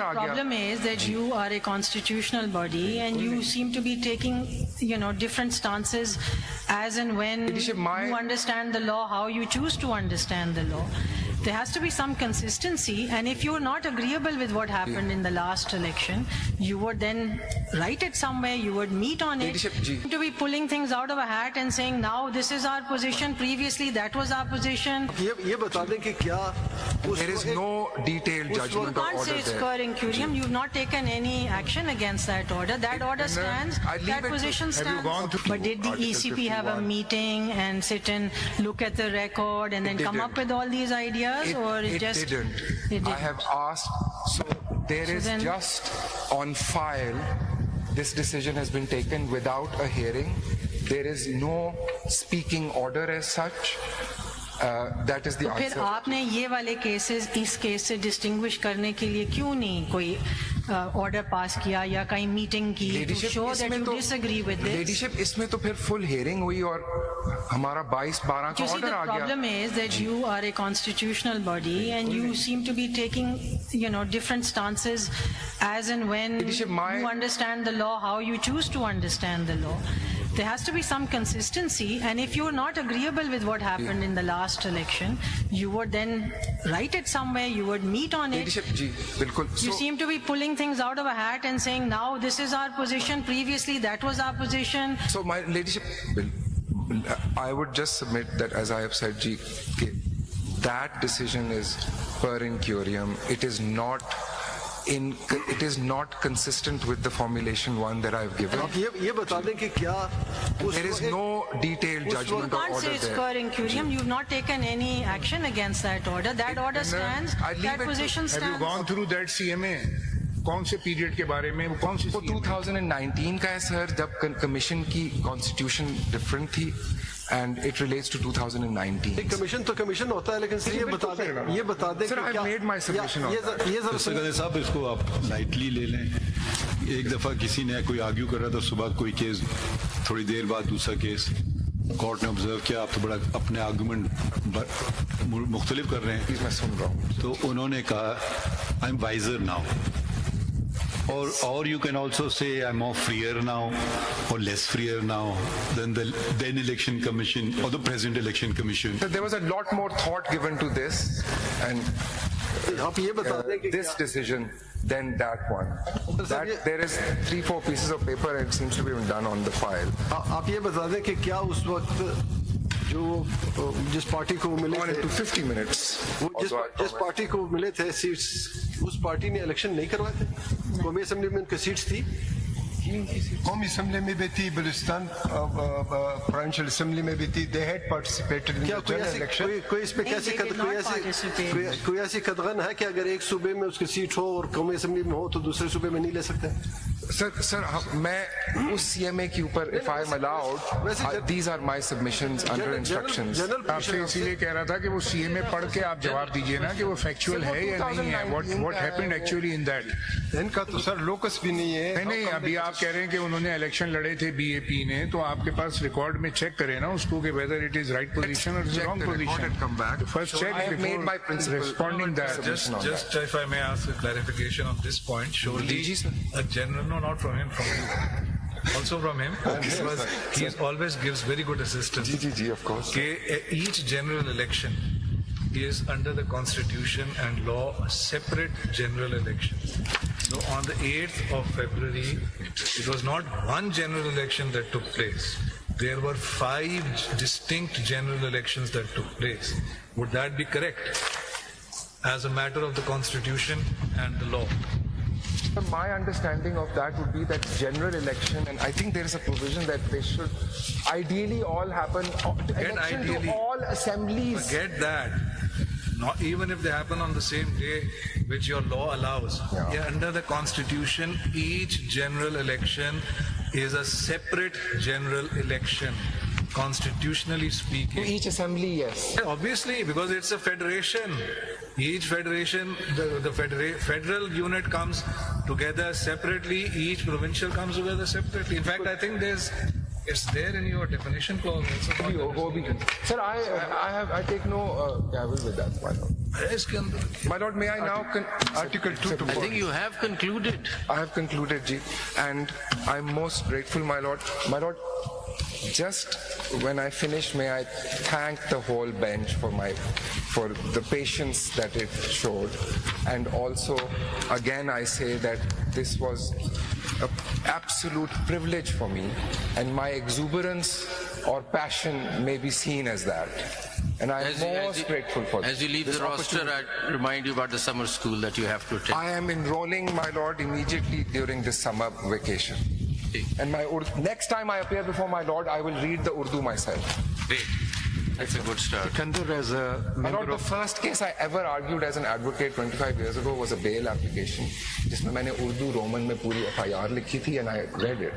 problem is that you are a constitutional body and you seem to be taking, different stances as and when you understand the law, how you choose to understand the law. There has to be some consistency, and if you're not agreeable with what happened in the last election, you would then write it somewhere, you would meet on it. To be pulling things out of a hat and saying, now this is our position, previously that was our position. There is no detailed judgment or order there. You can't say it's per incurium. You've not taken any action against that order. That order stands, that position stands. But did the ECP have a meeting and sit and look at the record and then come up with all these ideas? It didn't. I have asked, so there is just on file, this decision has been taken without a hearing. There is no speaking order as such. That is the answer. फिर आपने ये वाले cases इस case से distinguish करने के लिए क्यों नहीं कोई ऑर्डर पास किया या कहीं मीटिंग की to show that you disagree with this? Ladyship इसमें तो फिर फुल हेयरिंग हुई और हमारा 22-12 का ऑर्डर आ गया. The problem is that you are a constitutional body and you seem to be taking, different stances as and when you understand the law, how you choose to understand the law. There has to be some consistency, and if you're not agreeable with what happened in the last election, you would then write it somewhere, you would meet on it. You seem to be pulling things out of a hat and saying, now this is our position, previously that was our position. So my ladyship, I would just submit that, as I have said, that decision is per incurium. It is not consistent with the formulation one that I've given. There is no detailed judgment or order there. You can't say it's per incurium. You've not taken any action against that order. That order stands, that position stands. Have you gone through that CMA? कौन से period के बारे में? कौन सी? वो 2019 का है sir, जब कमीशन की कॉन्स्टिट्यूशन डिफरेंट थी. And it relates to 2019. Commission तो कमीशन होता है, लेकिन सर ये बता दें Sir, I've made my submission on that. ये जरा साहब, इसको आप लाइटली ले लें. एक दफा किसी ने कोई आर्ग्यू कर रहा था सुबह कोई केस, थोड़ी देर बाद दूसरा केस, कोर्ट ने ऑब्जर्व किया आप तो बड़ा अपने आर्गुमेंट मुख्तलिफ कर रहे हैं. मैं सुन रहा हूँ. तो उन्होंने कहा I am wiser now, or you can also say I'm more freer now or less freer now than the then election commission or the present election commission. So there was a lot more thought given to this and this decision than that one. That there is 3-4 pieces of paper and it seems to be done on the file. आप ये बता दें कि क्या उस वक्त जो जिस पार्टी को मिले थे 50 minutes जिस पार्टी को मिले थे सीट्स, उस पार्टी ने इलेक्शन नहीं करवाए थे? कौमी असेंबली में उनकी सीट्स थी. कौमी असेंबली में भी थी, बलूचिस्तान प्रोविंशियल असेंबली में भी थी. They had participated in the general election. कोई इसमें कैसे कोई ऐसी कदगन है कि अगर एक सूबे में उसकी सीट हो और कौमी असेंबली में हो तो दूसरे सूबे में नहीं ले सकते? सर मैं उस सीएमए के ऊपर if I am allowed, these are my submissions under instructions. आपसे इसीलिए कह रहा था कि वो सीएमए पढ़ के आप जवाब दीजिए ना कि वो फैक्चुअल है या नहीं है. What happened actually in that? इनका तो सर लोकस भी नहीं है. नहीं, अभी आप कह रहे हैं कि उन्होंने इलेक्शन लड़े थे बीएपी ने, तो आपके पास रिकॉर्ड में चेक करें ना उसको कि whether it is right position or wrong position. First check before responding that. Just if I may ask a clarification on this point, surely a general, no, not from him, from you. Also from him, because he always gives very good assistance. Of course. Each general election is under the constitution and law a separate general election. So on the 8th of February, it was not one general election that took place. There were 5 distinct general elections that took place. Would that be correct? As a matter of the constitution and the law. My understanding of that would be that general election, and I think there is a provision that they should ideally all happen, election to all assemblies. Forget that. Not even if they happen on the same day, which your law allows. Yeah, under the constitution, each general election is a separate general election, constitutionally speaking. To each assembly, yes. Obviously, because it's a federation. Each federation, the federal unit comes together separately, each provincial comes together separately. In fact, I think it's there in your definition clause. Sir, I take no gavel with that. Why not? My Lord, may I now... Article 2 to 4. I think you have concluded. I have concluded, Ji. And I'm most grateful, my Lord. My Lord, just when I finish, may I thank the whole bench for the patience that it showed. And also, again, I say that this was an absolute privilege for me, and my exuberance or passion may be seen as that. And I am most grateful for this. As you leave the roster, I remind you about the summer school that you have to attend. I am enrolling, my Lord, immediately during this summer vacation. And next time I appear before my Lord, I will read the Urdu myself. Great. That's a good start. Sikandar, as a my Lord, the first case I ever argued as an advocate 25 years ago was a bail application, जिसमें मैंने Urdu Roman में पूरी FIR लिखी थी, and I read it.